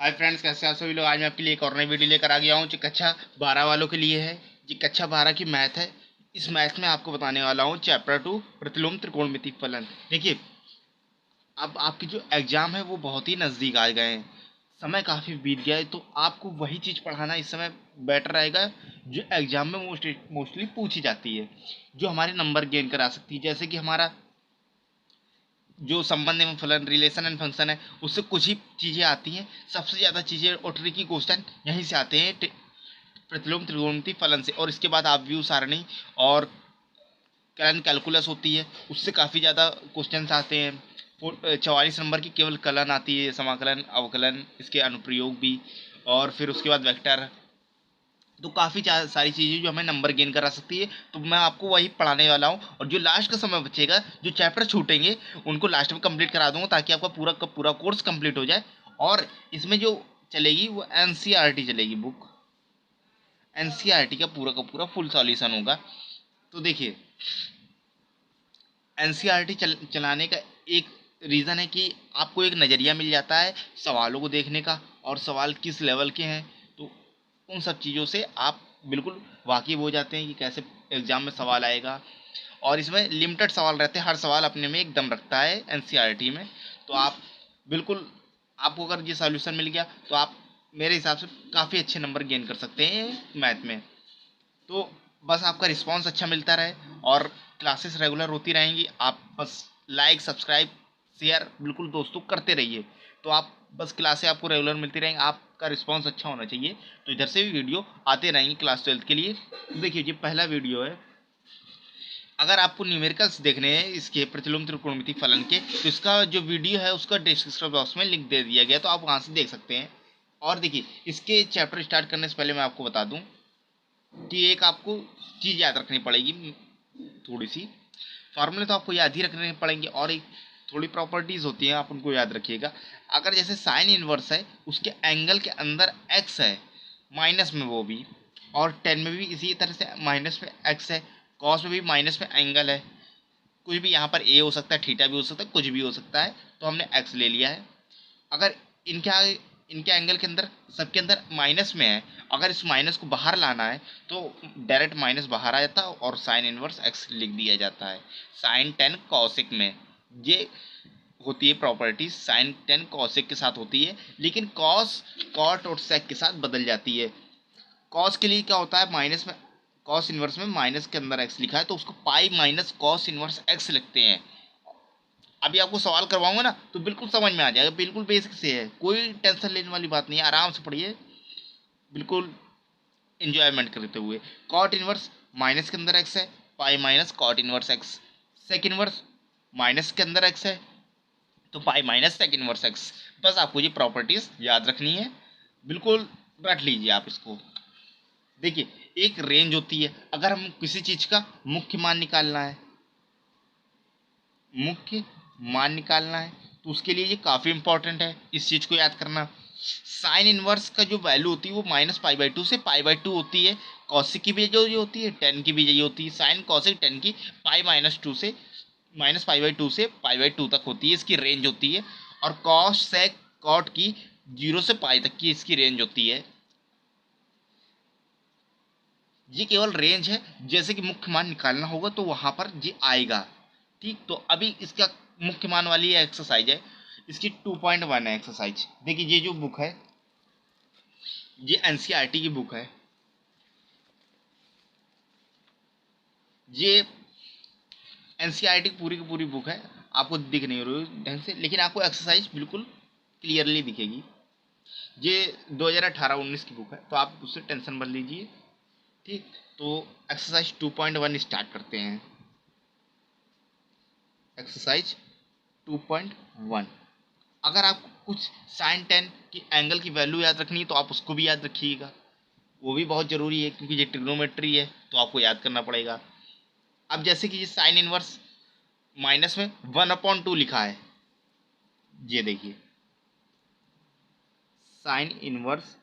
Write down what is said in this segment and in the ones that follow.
Hi friends, कैसे आप सभी लोग। आज मैं आपके लिए एक और नई वीडियो लेकर आ गया हूँ जो कक्षा 12 वालों के लिए है। जी कक्षा 12 की मैथ है। इस मैथ में आपको बताने वाला हूँ चैप्टर 2 प्रतिलोम त्रिकोणमिति फलन। देखिए, अब आपकी जो एग्ज़ाम है वो बहुत ही नज़दीक आ गए हैं, समय काफ़ी बीत गया है, तो आपको वही चीज़ पढ़ाना इस समय बेटर रहेगा जो एग्ज़ाम में मोस्टली पूछी जाती है, जो हमारे नंबर गेन करा सकती है। जैसे कि हमारा जो संबंध एवं फलन, रिलेशन एंड फंक्शन है, उससे कुछ ही चीज़ें आती हैं। सबसे ज़्यादा चीज़ें और ट्रिकी क्वेश्चन यहीं से आते हैं, प्रतिलोम त्रिकोणमिति फलन से। और इसके बाद आव्यूह सारणी और कलन कैलकुलस होती है, उससे काफ़ी ज़्यादा क्वेश्चन आते हैं। 44 नंबर की केवल कलन आती है, समाकलन, अवकलन, इसके अनुप्रयोग भी, और फिर उसके बाद वेक्टर। तो काफ़ी सारी चीज़ें जो हमें नंबर गेन करा सकती है, तो मैं आपको वही पढ़ाने वाला हूँ। और जो लास्ट का समय बचेगा, जो चैप्टर छूटेंगे उनको लास्ट में कंप्लीट करा दूंगा, ताकि आपका पूरा का पूरा कोर्स कंप्लीट हो जाए। और इसमें जो चलेगी वो एनसीईआरटी चलेगी बुक, एनसीईआरटी का पूरा फुल सॉल्यूशन होगा। तो देखिए, एनसीईआरटी चलाने का एक रीज़न है कि आपको एक नज़रिया मिल जाता है सवालों को देखने का, और सवाल किस लेवल के हैं। तो उन सब चीज़ों से आप बिल्कुल वाकिफ़ हो जाते हैं कि कैसे एग्ज़ाम में सवाल आएगा। और इसमें लिमिटेड सवाल रहते हैं, हर सवाल अपने में एक दम रखता है एनसीईआरटी में। तो आप बिल्कुल, आपको अगर ये सॉल्यूशन मिल गया तो आप मेरे हिसाब से काफ़ी अच्छे नंबर गेन कर सकते हैं मैथ में। तो बस आपका रिस्पांस अच्छा मिलता रहे और क्लासेस रेगुलर होती रहेंगी। आप बस लाइक, सब्सक्राइब, शेयर बिल्कुल दोस्तों करते रहिए। तो आप बस क्लासें आपको रेगुलर मिलती रहेंगी, आपका रिस्पांस अच्छा होना चाहिए। तो इधर से भी वीडियो आते रहेंगे क्लास 12 के लिए। तो देखिए, ये पहला वीडियो है। अगर आपको न्यूमेरिकल्स देखने हैं इसके प्रतिलोम त्रिकोणमिति फलन के, तो इसका जो वीडियो है उसका डिस्क्रिप्शन बॉक्स में लिंक दे दिया गया, तो आप वहाँ से देख सकते हैं। और देखिए, इसके चैप्टर स्टार्ट करने से पहले मैं आपको बता दूं कि एक आपको चीज़ याद रखनी पड़ेगी, थोड़ी सी फार्मूले तो आपको याद ही रखने पड़ेंगे, और एक थोड़ी प्रॉपर्टीज़ होती हैं, आप उनको याद रखिएगा। अगर जैसे साइन इनवर्स है, उसके एंगल के अंदर एक्स है माइनस में, वो भी, और टेन में भी इसी तरह से माइनस में एक्स है, कॉस में भी माइनस में एंगल है, कुछ भी यहाँ पर ए हो सकता है, थीटा भी हो सकता है, कुछ भी हो सकता है, तो हमने एक्स ले लिया है। अगर इनके आगे, इनके एंगल के अंदर, सबके अंदर माइनस में है, अगर इस माइनस को बाहर लाना है तो डायरेक्ट माइनस बाहर आ जाता है और साइन इनवर्स एक्स लिख दिया जाता है। साइन टेन कॉसिक में ये होती है प्रॉपर्टी, साइन टेन कॉसिक के साथ होती है, लेकिन कॉस, कॉट और सेक के साथ बदल जाती है। कॉस के लिए क्या होता है, माइनस में, कॉस इनवर्स में माइनस के अंदर एक्स लिखा है तो उसको pi minus cos inverse x लिखते हैं। अभी आपको सवाल करवाऊंगा ना तो बिल्कुल समझ में आ जाएगा, बिल्कुल बेसिक से है, कोई टेंशन लेने वाली बात नहीं है, आराम से पढ़िए, बिल्कुल इंजॉयमेंट करते हुए। कॉट इनवर्स माइनस के अंदर एक्स है, pi minus cot inverse X. Sec inverse minus के अंदर एक्स है, तो pi minus sec inverse X. बस आपको ये प्रॉपर्टीज याद रखनी है, बिल्कुल रख लीजिए आप इसको। देखिए, एक रेंज होती है, अगर हम किसी चीज का मुख्य मान निकालना है, मुख्य मान निकालना है, तो उसके लिए ये काफ़ी इंपॉर्टेंट है इस चीज़ को याद करना। साइन इनवर्स का जो वैल्यू होती है वो माइनस पाई बाई टू से पाई बाई टू होती है। कॉसिक की भी जो ये होती है, टेन की भी यही होती है। साइन कॉसिक टेन की पाई माइनस टू से, माइनस पाई बाई टू से पाई बाई टू तक होती है, इसकी रेंज होती है। और कॉस सेक कॉट की जीरो से पाई तक की इसकी रेंज होती है। ये केवल रेंज है, जैसे कि मुख्य मान निकालना होगा तो वहां पर ये आएगा। ठीक, तो अभी इसका मुख्य मान वाली एक्सरसाइज है, इसकी 2.1 है एक्सरसाइज। देखिए, ये जो बुक है ये एनसीईआरटी की बुक है, ये एनसीईआरटी की पूरी बुक है। आपको दिख नहीं रही ढंग से, लेकिन आपको एक्सरसाइज बिल्कुल क्लियरली दिखेगी। ये 2018-19 की बुक है, तो आप उससे टेंशन मत लीजिए। ठीक, तो एक्सरसाइज 2.1 स्टार्ट करते हैं। एक्सरसाइज 2.1, अगर आपको कुछ साइन टेन की एंगल की वैल्यू याद रखनी है तो आप उसको भी याद रखिएगा, वो भी बहुत ज़रूरी है, क्योंकि ये ट्रिग्नोमेट्री है तो आपको याद करना पड़ेगा। अब जैसे कि ये साइन इनवर्स माइनस में 1/2 लिखा है, ये देखिए साइन इनवर्स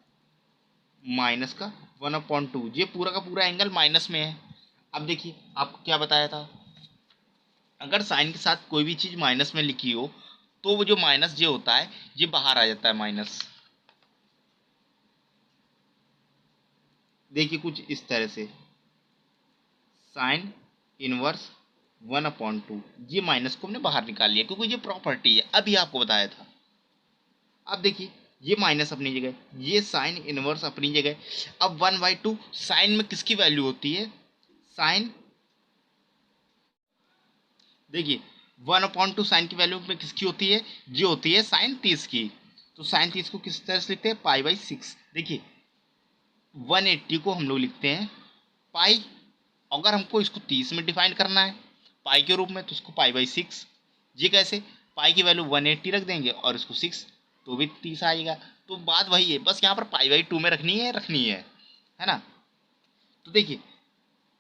माइनस का 1/2, ये पूरा का पूरा एंगल माइनस में है। अब देखिए, आपको क्या बताया था, अगर साइन के साथ कोई भी चीज़ माइनस में लिखी हो तो वो जो माइनस जे होता है ये बाहर आ जाता है माइनस। देखिए कुछ इस तरह से साइन इनवर्स 1/2, ये माइनस को हमने बाहर निकाल लिया क्योंकि ये प्रॉपर्टी है, अभी आपको बताया था। अब देखिए ये माइनस अपनी जगह, ये साइन इनवर्स अपनी जगह। अब 1/2 साइन में किसकी वैल्यू होती है? साइन, देखिए 1/2 साइन की वैल्यू में किसकी होती है? जी होती है साइन 30 की। तो साइन 30 को किस तरह से लिखते हैं? पाई/6। देखिए 180 को हम लोग लिखते हैं पाई, अगर हमको इसको 30 में डिफाइन करना है पाई के रूप में तो उसको पाई/6। ये कैसे? पाई की वैल्यू 180 रख देंगे और इसको 6 तो भी 30 आएगा। तो बात वही है, बस यहाँ पर पाई/2 में रखनी है ना। तो देखिए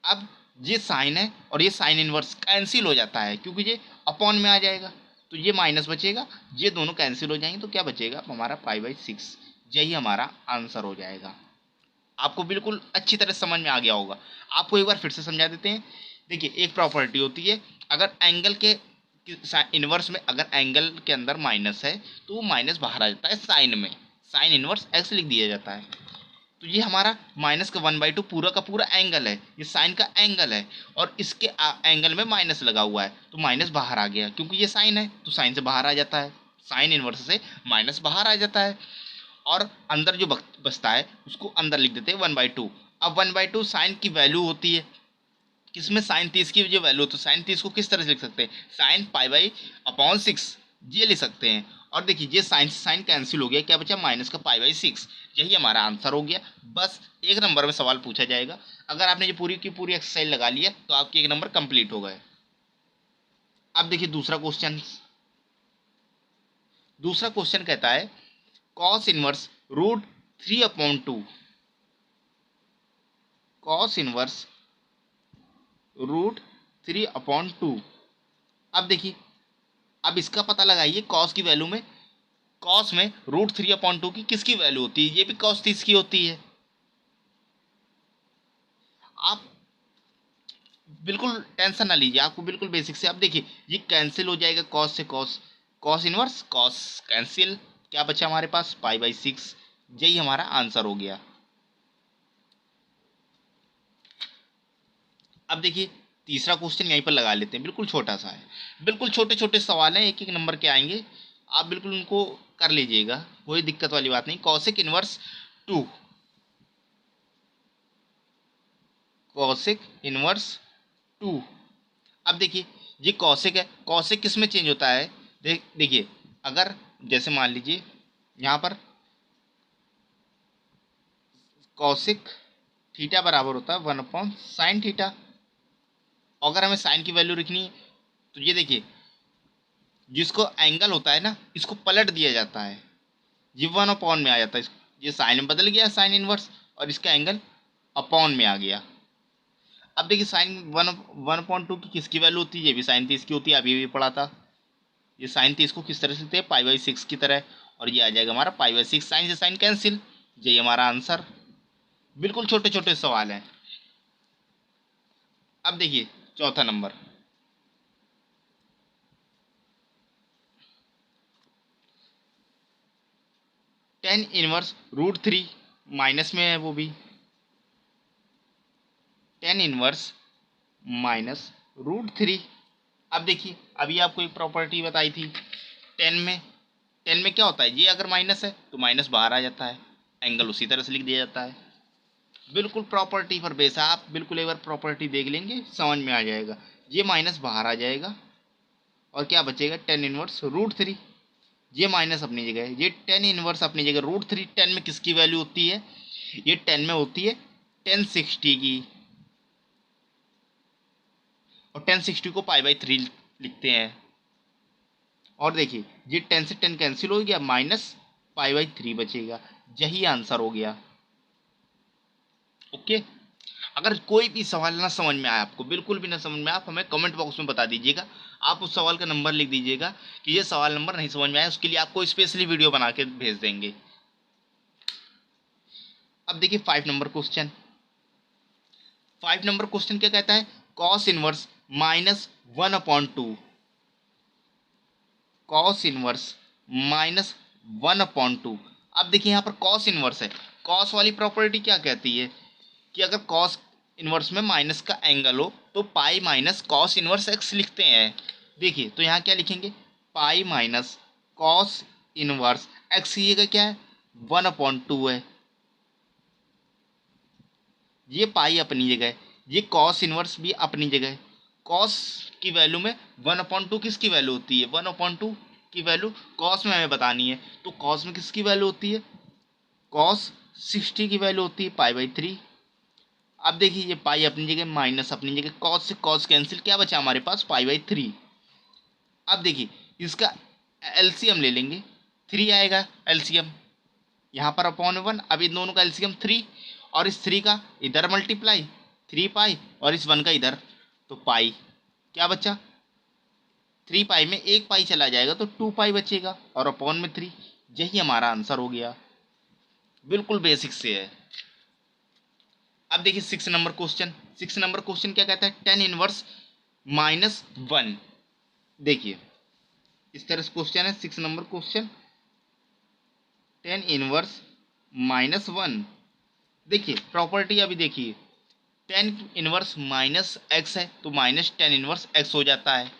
अब ये साइन है और ये साइन इनवर्स कैंसिल हो जाता है क्योंकि ये अपॉन में आ जाएगा, तो ये माइनस बचेगा, ये दोनों कैंसिल हो जाएंगे, तो क्या बचेगा हमारा पाई/6। यही हमारा आंसर हो जाएगा। आपको बिल्कुल अच्छी तरह समझ में आ गया होगा। आपको एक बार फिर से समझा देते हैं। देखिए एक प्रॉपर्टी होती है, अगर एंगल के इनवर्स में अगर एंगल के अंदर माइनस है तो वो माइनस बाहर आ जाता है साइन में, साइन इनवर्स एक्स लिख दिया जाता है। तो ये हमारा माइनस का 1/2 पूरा का पूरा एंगल है, ये साइन का एंगल है और इसके एंगल में माइनस लगा हुआ है तो माइनस बाहर आ गया क्योंकि ये साइन है तो साइन से बाहर आ जाता है, साइन इनवर्स से माइनस बाहर आ जाता है और अंदर जो बचता है उसको अंदर लिख देते हैं 1/2। अब 1/2 साइन की वैल्यू होती है, किसमें? साइन 30 की जो वैल्यू, तो साइन 30 को किस तरह से लिख सकते हैं? साइन पाई/6 ये लिख सकते हैं। और देखिए ये साइन से साइन कैंसिल हो गया, क्या बचा? माइनस का पाई/6। यही हमारा आंसर हो गया। बस एक नंबर में सवाल पूछा जाएगा, अगर आपने ये पूरी की पूरी एक्सरसाइज लगा ली है तो आपके एक नंबर कंप्लीट हो गए। अब देखिए दूसरा क्वेश्चन, दूसरा क्वेश्चन कहता है कॉस इनवर्स √3/2, कॉस इनवर्स √3/2। अब देखिए अब इसका पता लगाइए कॉस की वैल्यू में, कॉस में √3/2 की किसकी वैल्यू होती है? ये भी कॉस 30 की होती है। आप बिल्कुल टेंशन ना लीजिए, आपको बिल्कुल बेसिक से। अब देखिए ये कैंसिल हो जाएगा कॉस से cos, cos inverse cos cancel, क्या बचा हमारे पास? पाई/6। यही हमारा आंसर हो गया। अब देखिए तीसरा क्वेश्चन यहीं पर लगा लेते हैं, बिल्कुल छोटा सा है, बिल्कुल छोटे छोटे सवाल हैं, एक एक नंबर के आएंगे, आप बिल्कुल उनको कर लीजिएगा, कोई दिक्कत वाली बात नहीं। Cosec inverse 2, cosec inverse 2। अब देखिए ये कॉसेक है, कॉसेक किस में चेंज होता है? देखिए अगर जैसे मान लीजिए यहाँ पर कॉसेक थीटा बराबर होता है 1/sin थीटा। अगर हमें साइन की वैल्यू लिखनी है तो ये देखिए जिसको एंगल होता है ना इसको पलट दिया जाता है, ये 1/, में आ जाता है, ये साइन में बदल गया साइन इनवर्स और इसका एंगल अपॉन में आ गया। अब देखिए साइन 1/2 की किसकी वैल्यू होती है? ये भी साइन 30 की होती है, अभी भी पढ़ा था। ये साइन 30 को किस तरह से लिखते हैं? पाई/6 की तरह, और ये आ जाएगा हमारा पाई/6, साइन से साइन कैंसिल, यही हमारा आंसर। बिल्कुल छोटे छोटे सवाल हैं। अब देखिए चौथा नंबर, tan−1√3, माइनस में है वो भी, tan−1 -√3। अब देखिए अभी आपको एक प्रॉपर्टी बताई थी, टेन में, टेन में क्या होता है? ये अगर माइनस है तो माइनस बाहर आ जाता है, एंगल उसी तरह से लिख दिया जाता है। बिल्कुल प्रॉपर्टी पर बेस है, आप बिल्कुल एक बार प्रॉपर्टी देख लेंगे समझ में आ जाएगा। ये माइनस बाहर आ जाएगा और क्या बचेगा? tan−1√3। ये माइनस अपनी जगह है, ये tan−1 अपनी जगह, √3 10 में किसकी वैल्यू होती है? ये 10 में होती है tan60 की, और tan60 को पाई/3 लिखते हैं। और देखिए ये 10 से 10 कैंसिल हो गया, माइनस पाई/3 बचेगा, यही आंसर हो गया। ओके, अगर कोई भी सवाल ना समझ में आए, आपको बिल्कुल भी ना समझ में आए, आप हमें कमेंट बॉक्स में बता दीजिएगा, आप उस सवाल का नंबर लिख दीजिएगा कि ये सवाल नंबर नहीं समझ में आया, उसके लिए आपको स्पेशली वीडियो बना के भेज देंगे। अब देखिए 5 नंबर क्वेश्चन, 5 नंबर क्वेश्चन क्या कहता है? Cos inverse -1/2, cos inverse -1/2। अब देखिए यहाँ पर कॉस इनवर्स है, कॉस वाली प्रॉपर्टी क्या कहती है? कि अगर कॉस इनवर्स में माइनस का एंगल हो तो pi minus cos inverse x लिखते हैं। देखिए तो यहाँ क्या लिखेंगे, pi minus cos inverse x की जगह क्या है 1/2 है, ये पाई अपनी जगह है, ये कॉस इनवर्स भी अपनी जगह है। कॉस की वैल्यू में 1/2 किसकी वैल्यू होती है, 1/2 की वैल्यू कॉस में हमें बतानी है, तो कॉस में किसकी वैल्यू होती है, कॉस 60 की वैल्यू होती है पाई/3। अब देखिए ये पाई अपनी जगह माइनस अपनी जगह, कॉस से कॉस कैंसिल, क्या बचा हमारे पास पाई/3। अब देखिए इसका एलसीएम ले लेंगे, 3 आएगा एलसीएम, यहाँ पर अपॉन 1, अब इन दोनों का एलसीएम 3 और इस 3 का इधर मल्टीप्लाई 3 पाई और इस 1 का इधर, तो पाई क्या बचा 3 पाई में 1 पाई चला जाएगा तो 2 पाई बचेगा और अपॉन में 3। यही हमारा आंसर हो गया, बिल्कुल बेसिक से है। अब देखिए 6 नंबर क्वेश्चन क्या कहता है, टेन इनवर्स -1। देखिए इस तरह से क्वेश्चन है 6 नंबर क्वेश्चन, टेन इनवर्स -1। देखिए प्रॉपर्टी अभी देखिए, टेन इनवर्स माइनस एक्स है तो माइनस टेन इनवर्स एक्स हो जाता है।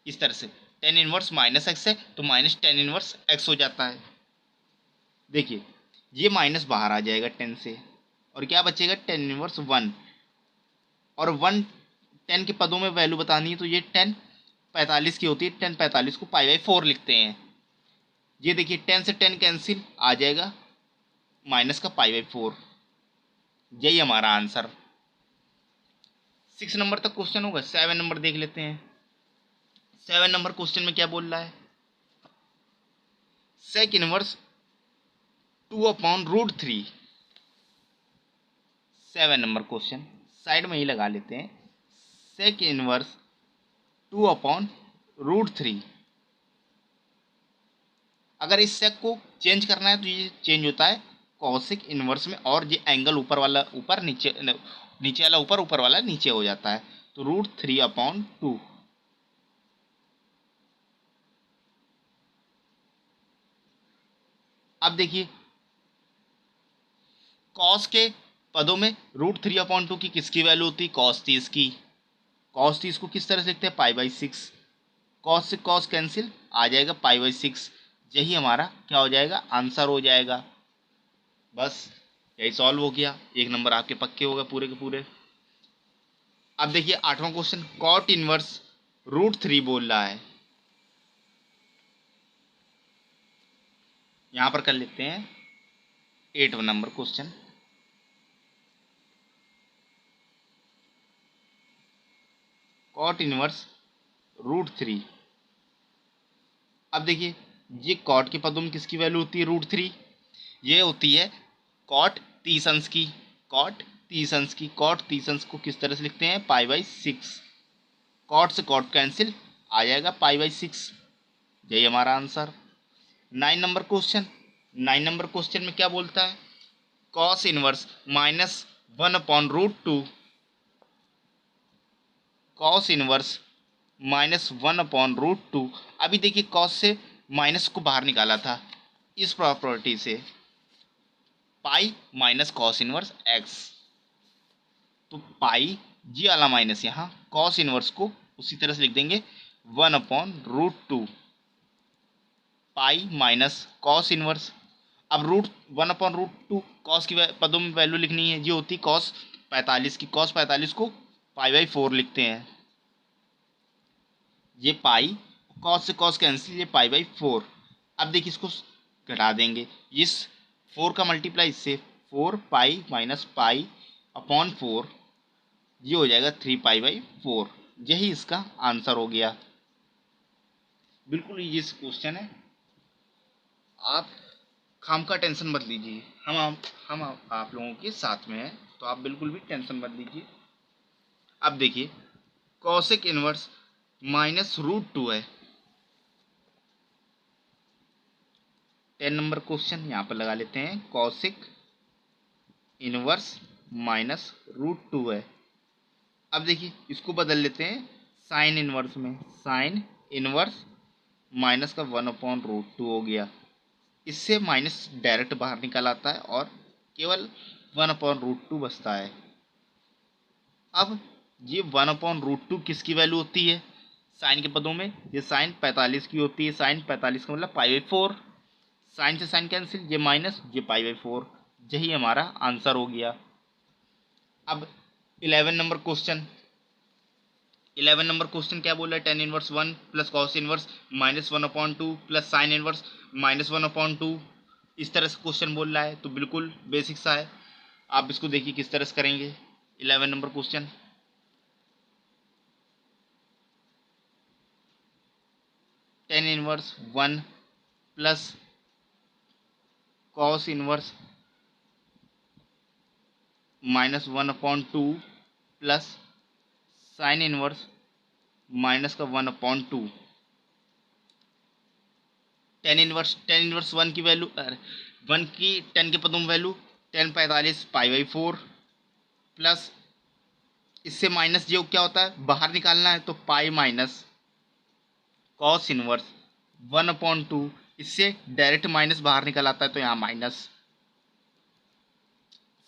इस तरह से टेन इनवर्स माइनस एक्स है तो माइनस टेन इनवर्स एक्स हो जाता है। देखिए ये माइनस बाहर आ जाएगा 10 से और क्या बचेगा टेन इनवर्स 1, और 1 10 के पदों में वैल्यू बतानी है तो ये 10 45 की होती है, 10 45 को पाई/4 लिखते हैं। ये देखिए 10 से 10 कैंसिल आ जाएगा माइनस का पाई/4, यही हमारा आंसर। 6 नंबर तक क्वेश्चन होगा, 7 नंबर देख लेते हैं। 7 नंबर क्वेश्चन में क्या बोल रहा है, sec inverse 2/√3। 7 number question side में ही लगा लेते हैं, सेक इनवर्स 2/√3। अगर इस सेक को चेंज करना है तो ये चेंज होता है कॉसिक इनवर्स में, और ये एंगल ऊपर वाला ऊपर, नीचे नीचे वाला ऊपर, ऊपर वाला नीचे हो जाता है, तो √3/2। अब देखिए कॉस के पदों में √3/2 की किसकी वैल्यू होती है, कॉस 30 की। कॉस 30 को किस तरह से लिखते हैं पाई/6, कॉस से कॉस कैंसिल आ जाएगा पाई/6, यही हमारा क्या हो जाएगा आंसर हो जाएगा। बस यही सॉल्व हो गया, 1 नंबर आपके पक्के हो गए पूरे के पूरे। अब देखिए 8वां क्वेश्चन, कॉट इनवर्स √3 बोल रहा है, यहां पर कर लेते हैं 8 नंबर क्वेश्चन। Cot inverse √3। अब देखिए ये कॉट के पदों में किसकी वैल्यू होती है √3, ये होती है कॉट 30 अंश की, कॉट 30 अंश की। कॉट 30 अंश को किस तरह से लिखते हैं पाई/6, कॉट से कॉट कैंसिल आ जाएगा पाई/6, यही हमारा answer. 9 number question, 9 number question में क्या बोलता है, कॉस इनवर्स -1/√2, कॉस इनवर्स -1/√2। अभी देखिए कॉस से माइनस को बाहर निकाला था इस प्रॉपर्टी से, pi minus cos inverse x, तो पाई जी वाला माइनस यहाँ कॉस इनवर्स को उसी तरह से लिख देंगे 1/√2 पाई माइनस कॉस इनवर्स। अब 1/√2 कॉस की पदों में वैल्यू लिखनी है, ये होती कॉस 45 की, कॉस 45 को पाई/4 लिखते हैं, ये पाई कॉस से कॉस कैंसिल, ये पाई/4। अब देखिए इसको घटा देंगे, इस 4 का मल्टीप्लाई इससे 4 पाई माइनस पाई/4, ये हो जाएगा 3 पाई/4, यही इसका आंसर हो गया। बिल्कुल ये क्वेश्चन है, आप खाम का टेंशन मत लीजिए, हम आप लोगों के साथ में हैं, तो आप बिल्कुल भी टेंशन मत लीजिए। अब देखिए कॉसिक इनवर्स -√2 है, 10 नंबर क्वेश्चन यहाँ पर लगा लेते हैं, कॉसिक इनवर्स -√2 है। अब देखिए इसको बदल लेते हैं साइन इनवर्स में, साइन इनवर्स माइनस का 1/√2 हो गया, इससे माइनस डायरेक्ट बाहर निकल आता है और केवल 1/√2 बचता है। अब ये 1/√2 किसकी वैल्यू होती है साइन के पदों में? ये साइन 45 की होती है। साइन 45 का मतलब π/4। साइन से साइन कैंसिल, ये माइनस ये π/4। यही हमारा आंसर हो गया। अब 11 नंबर क्वेश्चन। 11 नंबर क्वेश्चन क्या बोल रहा है? tan inverse 1 plus cos inverse -1/2 plus sine inverse -1/2। इस तरह से क्वेश्चन बोल रहा है, तो बिल्कुल बेसिक सा है। आप इसको देखिए किस तरह से करेंगे। 11 number question, tan inverse 1 plus cos inverse -1/2 plus sine inverse -1/2। Tan inverse 1 की वैल्यू 1 की 10 के पदों में वैल्यू 10 45 π/4 प्लस इससे माइनस जो क्या होता है बाहर निकालना है, तो पाई माइनस कॉस इनवर्स 1/2। इससे डायरेक्ट माइनस बाहर निकल आता है, तो यहाँ माइनस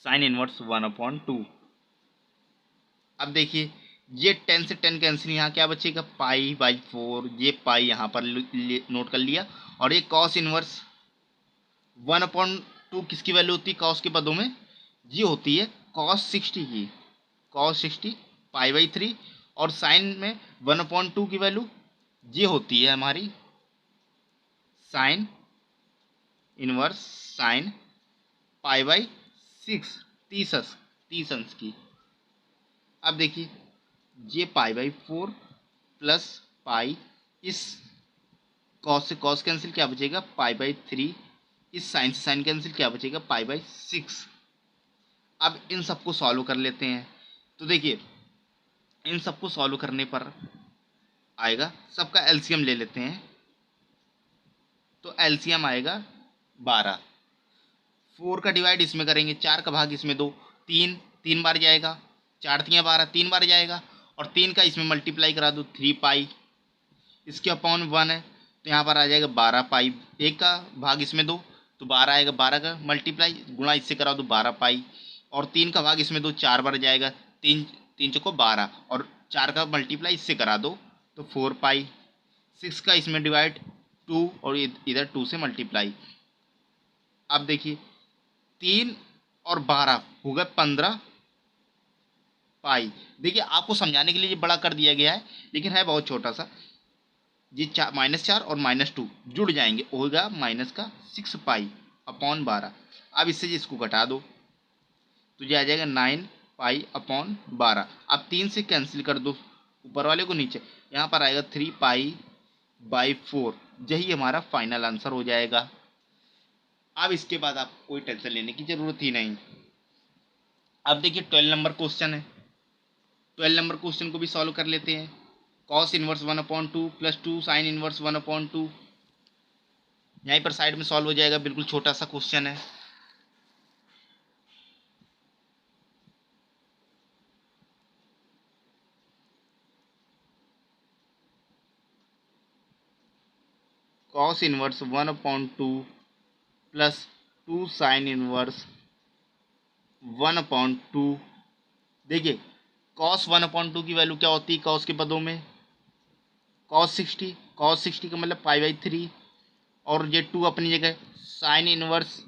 साइन इनवर्स 1/2। अब देखिए ये 10 से 10 कैंसिल, यहाँ क्या बचेगा π/4। ये पाई यहाँ पर नोट कर लिया। और ये कॉस इनवर्स 1/2 किसकी वैल्यू होती है कॉस के पदों में? ये होती है कॉस 60 की। कॉस 60 π/3। और साइन में 1/2 की वैल्यू ये होती है हमारी साइन इनवर्स साइन π/6 30 अंश की। अब देखिए ये π/4 प्लस पाई, इस कॉस से कॉस कैंसिल, क्या बचेगा π/3। इस साइन से साइन कैंसिल, क्या बचेगा π/6। अब इन सबको सॉल्व कर लेते हैं। तो देखिए इन सबको सॉल्व करने पर आएगा, सबका एलसीएम ले लेते हैं। तो एलसीएम आएगा 12। 4 का डिवाइड इसमें करेंगे, 4 का भाग इसमें 2, 3 बार जाएगा। 4 3 12, 3 बार जाएगा। और 3 का इसमें मल्टीप्लाई करा दो 3 पाई, इसके अपॉन 1 है, तो यहाँ पर आ जाएगा 12 पाई। 1 का भाग इसमें 2, तो 12 आएगा। 12 का मल्टीप्लाई गुणा इससे करा दो 12 पाई। और 3 का भाग इसमें 2, 4 बार जाएगा। 3 3 चौको 12, और 4 का मल्टीप्लाई इससे करा दो तो 4 पाई। 6 का इसमें डिवाइड 2, और इधर 2 से मल्टीप्लाई। अब देखिए 3 और 12 हो गए 15 पाई। देखिए आपको समझाने के लिए ये बड़ा कर दिया गया है, लेकिन है बहुत छोटा सा। ये -4 और -2 जुड़ जाएंगे, होगा माइनस का 6 पाई अपॉन 12। अब इससे इसको घटा दो, तो ये आ जाएगा 9 पाई अपॉन 12। अब 3 से कैंसिल कर दो ऊपर वाले को नीचे, यहाँ पर आएगा 3 पाई/4। यही हमारा फाइनल आंसर हो जाएगा। अब इसके बाद आपको कोई टेंशन लेने की जरूरत ही नहीं। अब देखिए 12 नंबर क्वेश्चन है। 12 नंबर क्वेश्चन को भी सॉल्व कर लेते हैं। Cos inverse 1/2 plus 2 sine inverse 1/2, यहीं पर साइड में सॉल्व हो जाएगा। बिल्कुल छोटा सा क्वेश्चन है। Cos inverse 1/2 plus 2 sine inverse 1/2। देखिए कॉस 1/2 की वैल्यू क्या होती है कॉस के पदों में? कॉस 60। कॉस 60 का मतलब π/3, और ये 2 अपनी जगह। साइन इनवर्स,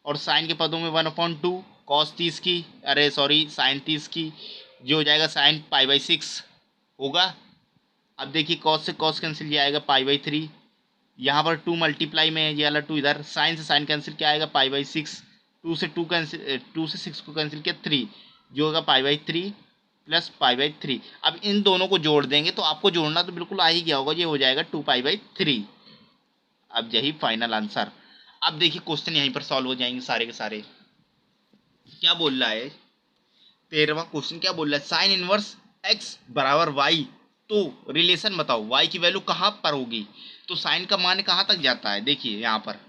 और साइन के पदों में 1/2 कॉस 30 की, अरे सॉरी साइन 30 की, जो हो जाएगा साइन π/6 होगा। अब देखिए कॉस से कॉस कैंसिल, ये आएगा π/3। यहाँ पर 2 मल्टीप्लाई में है, ये वाला 2 इधर, साइन से साइन कैंसिल, क्या आएगा π/6। 2 से 2 कैंसिल, 2 से 6 को कैंसिल किया 3, जो होगा π/3 प्लस π/3। अब इन दोनों को जोड़ देंगे, तो आपको जोड़ना तो बिल्कुल आ ही गया होगा, ये हो जाएगा 2π/3। अब यही फाइनल आंसर। अब देखिए क्वेश्चन यहीं पर सॉल्व हो जाएंगे सारे के सारे। क्या बोल रहा है 13वां क्वेश्चन? क्या बोल रहा है? साइन इनवर्स x बराबर y, तो रिलेशन बताओ y की वैल्यू कहाँ पर होगी? तो साइन का मान कहाँ तक जाता है? देखिए यहाँ पर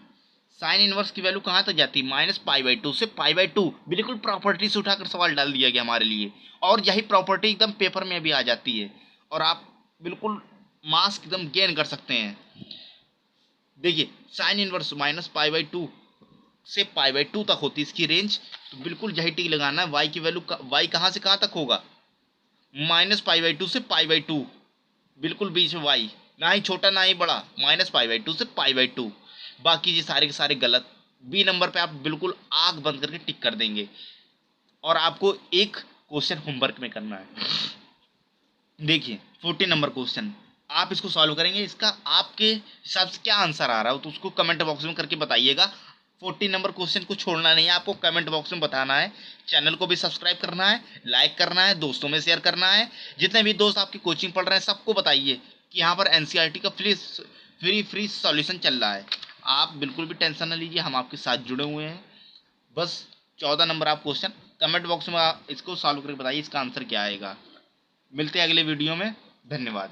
साइन इनवर्स की वैल्यू कहाँ तक जाती है? -π/2 से π/2। बिल्कुल प्रॉपर्टी से उठाकर सवाल डाल दिया गया हमारे लिए, और यही प्रॉपर्टी एकदम पेपर में भी आ जाती है, और आप बिल्कुल मार्क्स एकदम गेन कर सकते हैं। देखिए साइन इनवर्स -π/2 से π/2 तक होती है इसकी रेंज। तो बिल्कुल यही टिक लगाना है। वाई की वैल्यू वाई कहाँ से कहाँ तक होगा, -π/2 से π/2, बिल्कुल बीच में वाई, ना ही छोटा ना ही बड़ा, -π/2 से π/2। बाकी ये सारे के सारे गलत। बी नंबर पे आप बिल्कुल आंख बंद करके टिक कर देंगे। और आपको एक क्वेश्चन होमवर्क में करना है। देखिए 14 नंबर क्वेश्चन, आप इसको सॉल्व करेंगे, इसका आपके हिसाब से क्या आंसर आ रहा हो तो उसको कमेंट बॉक्स में करके बताइएगा। 14 नंबर क्वेश्चन को छोड़ना नहीं है, आपको कमेंट बॉक्स में बताना है। चैनल को भी सब्सक्राइब करना है, लाइक करना है, दोस्तों में शेयर करना है। जितने भी दोस्त आपकी कोचिंग पढ़ रहे हैं सबको बताइए कि यहाँ पर एनसीईआरटी का फ्री सॉल्यूशन चल रहा है। आप बिल्कुल भी टेंशन ना लीजिए, हम आपके साथ जुड़े हुए हैं। बस 14 नंबर आप क्वेश्चन कमेंट बॉक्स में इसको सॉल्व करके बताइए इसका आंसर क्या आएगा। मिलते हैं अगले वीडियो में। धन्यवाद।